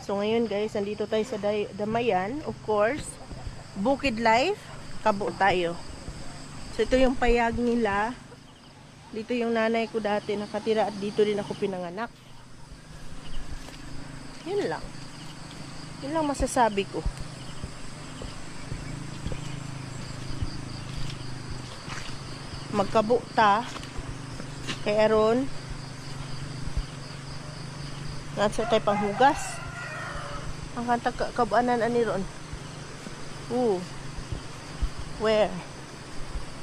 So ngayon guys, nandito tayo sa Damayan, of course. Bukid Life, Kabo tayo. So ito yung payag nila. Dito yung nanay ko dati nakatira at dito din ako pinanganak. Yun lang. Yun lang masasabi ko. Magkabo ta. Kay aron nasa tayo panghugas. Ang kanta kabanan ani ron. Ooh. Where?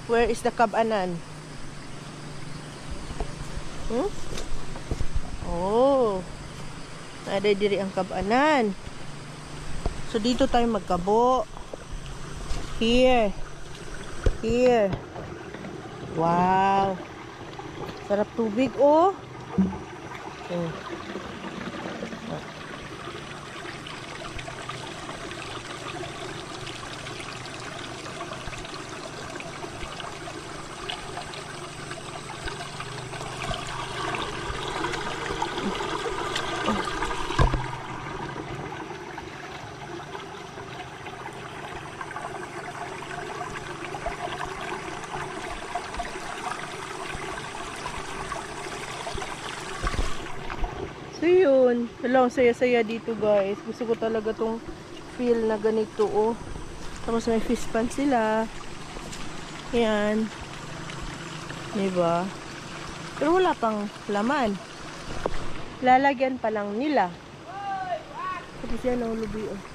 Where is the kabanan? Oh. Ada diri ang kabanan. So dito tayo magkabo. Here. Here. Wow. Sarap tubig oh. Oh. So yun, wala, saya-saya dito guys. Gusto ko talaga tong feel na ganito oh. Tapos may fish pan sila. Yan. Diba? Pero wala pang laman. Lalagyan pa lang nila. Tapos yan oh, lubi oh.